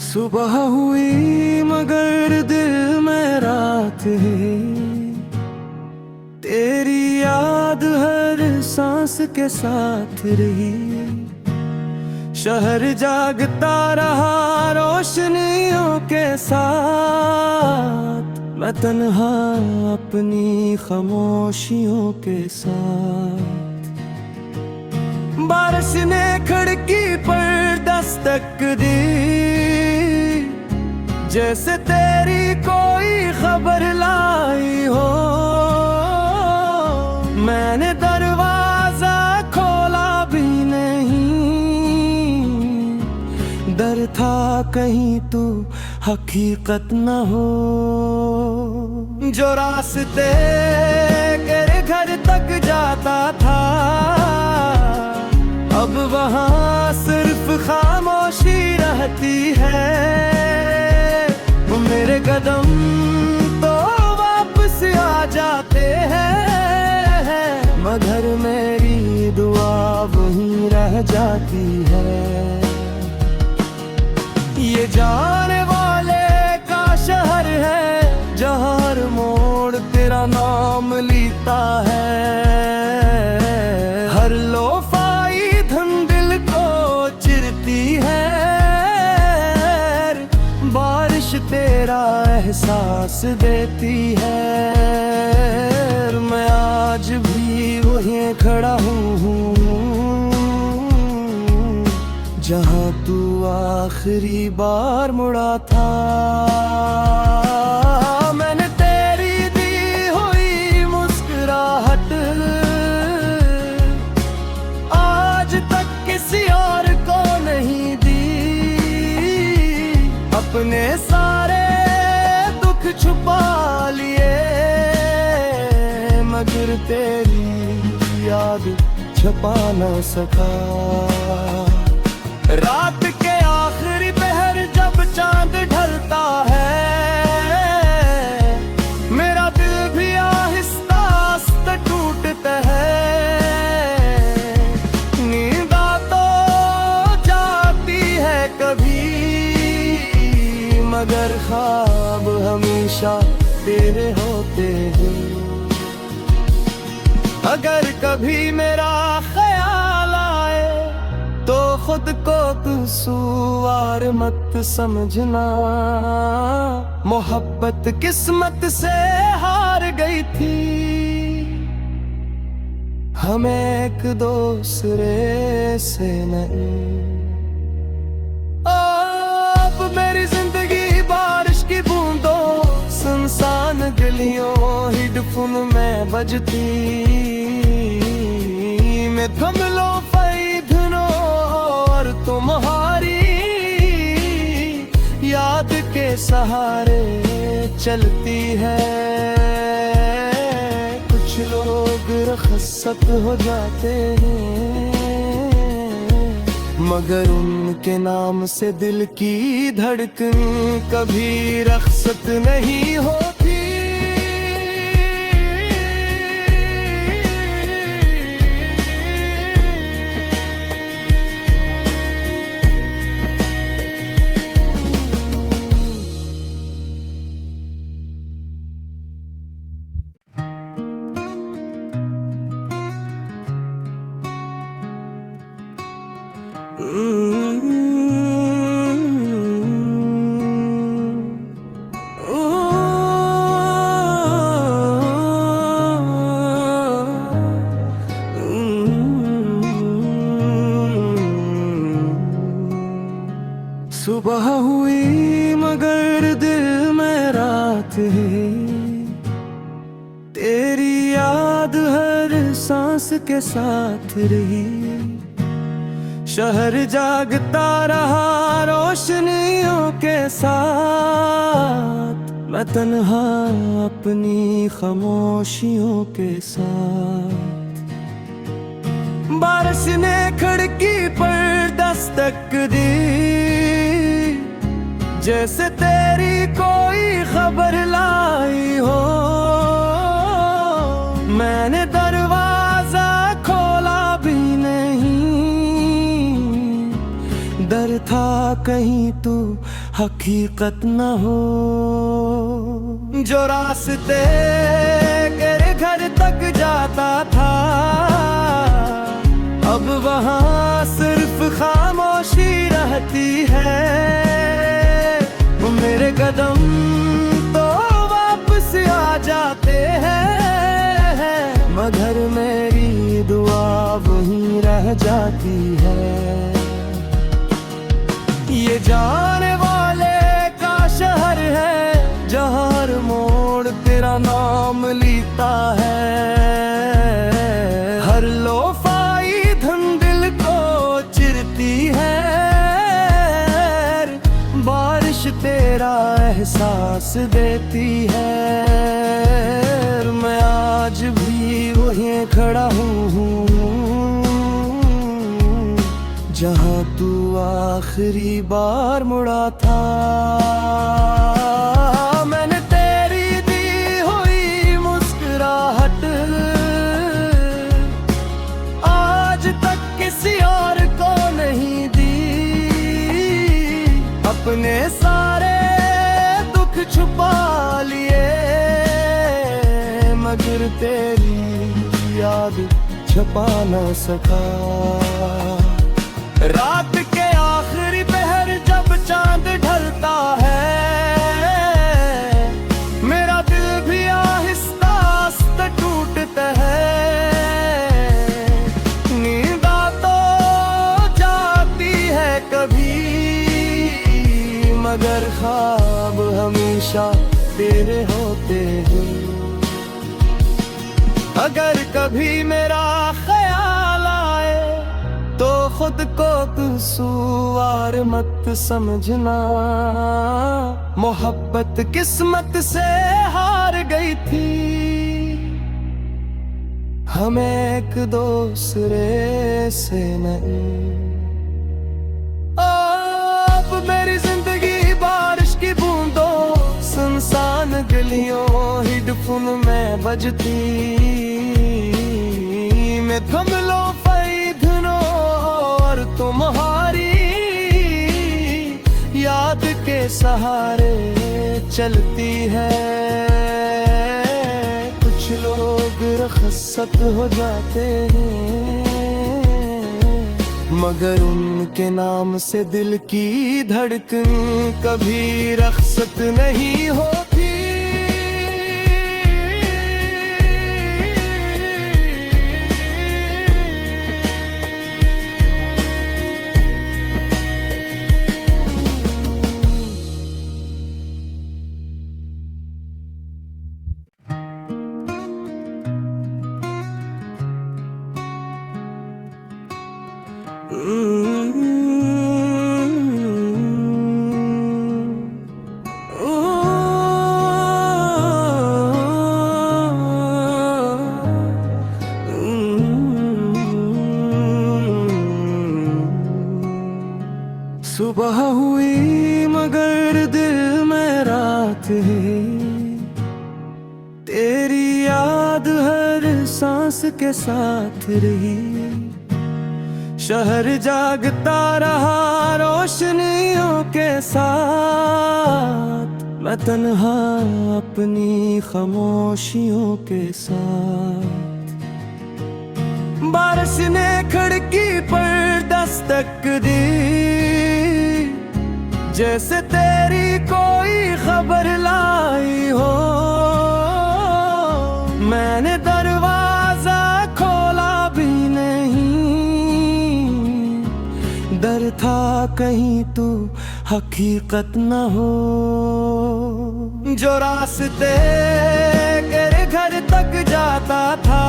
सुबह हुई मगर दिल में रात है, तेरी याद हर सांस के साथ रही। शहर जागता रहा रोशनियों के साथ, मैं तन्हा अपनी खामोशियों के साथ। बारिश ने खिड़की पर दस्तक दी, जैसे तेरी कोई खबर लाई हो। मैंने दरवाजा खोला भी नहीं, डर था कहीं तू हकीकत न हो। जो रास्ते तेरे घर तक जाता था, अब वहाँ सिर्फ खामोशी रहती है। मेरे कदम तो वापस आ जाते हैं, मगर मेरी दुआ वहीं रह जाती है। ये जाने वाले का शहर है, जहाँ हर मोड़ तेरा नाम लेता है। हर लोफाई धन दिल को चिरती है, बारिश तेरा एहसास देती है। मैं आज भी वहीं खड़ा हूँ, जहाँ तू आखिरी बार मुड़ा था। मैंने तेरी दी हुई मुस्कुराहट आज तक किसी और को नहीं दी। अपने सारे दुख छुपा लिए, मगर तेरी याद छुपा न सका। रात के आखिरी पहर जब चांद ढलता है, मेरा दिल भी आहिस्ता आहिस्ता टूटता है। नींद तो जाती है कभी, मगर ख्वाब हमेशा तेरे होते हैं। अगर कभी मेरा ख्याल आए तो खुद को कसूरवार मत समझना। मोहब्बत किस्मत से हार गई थी, हमें एक दूसरे से नहीं। अब मेरी जिंदगी बारिश की बूंदों, सुनसान गलियों हेडफोन में बजती। मैं थम लो फैधनो और तुम्हारी याद के सहारे चलती है। कुछ लोग रखसत हो जाते हैं, मगर उनके नाम से दिल की धड़कन कभी रखसत नहीं होती। सुबह हुई मगर दिल में रात है, तेरी याद हर सांस के साथ रही। शहर जागता रहा रोशनियों के साथ, मैं तन्हा अपनी खामोशियों के साथ। बारिश ने खिड़की पर दस्तक दी, जैसे तेरी कोई खबर लाई हो। मैंने दरवाजा खोला भी नहीं, डर था कहीं तू हकीकत न हो। जो रास्ते तेरे घर तक जाता था, अब वहाँ सिर्फ खामोशी रहती है। मेरे कदम तो वापस आ जाते हैं, मगर मेरी दुआ वहीं रह जाती है। ये जाने वाले का शहर है, जहाँ हर मोड़ तेरा नाम लेता है। हर लोफाई धन दिल को चिरती है, बारिश तेरा एहसास देती है। मैं आज भी वहीं खड़ा हूँ, जहाँ तू आखिरी बार मुड़ा था। मैंने तेरी दी हुई मुस्कुराहट आज तक किसी और को नहीं दी। अपने सारे दुख छुपा लिए, मगर तेरी याद छुपा न सका। रात के आखिरी पहर जब चांद ढलता है, मेरा दिल भी आहिस्ता आहिस्ता टूटता है। नींद तो जाती है कभी, मगर ख्वाब हमेशा तेरे होते हैं। अगर कभी मेरा ख्याल आए तो खुद को कसूरवार मत समझना। मोहब्बत किस्मत से हार गई थी, हमें एक दूसरे से नहीं। अब मेरी जिंदगी बारिश की बूंदों, सुनसान गलियों हेडफोन में बजती। मैं थम लो धुनों और तुम्हारी याद के सहारे चलती है। कुछ लोग रखसत हो जाते हैं, मगर उनके नाम से दिल की धड़कन कभी रखसत नहीं होती। सुबह हुई मगर दिल में रात है, तेरी याद हर सांस के साथ रही। शहर जागता रहा रोशनियों के साथ, मैं तन्हा अपनी खामोशियों के साथ। बारिश ने खिड़की पर दस्तक दी, जैसे तेरी कोई खबर लाई हो। मैंने दरवाजा खोला भी नहीं, डर था कहीं तू हकीकत न हो। जो रास्ते तेरे घर तक जाता था,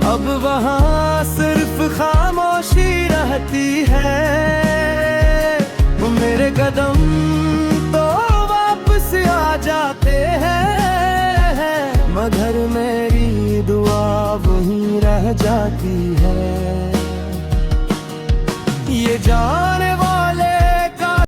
अब वहाँ सिर्फ खामोशी रहती है। मेरे कदम तो वापस आ जाते हैं, मगर मेरी दुआ वहीं रह जाती है। ये जान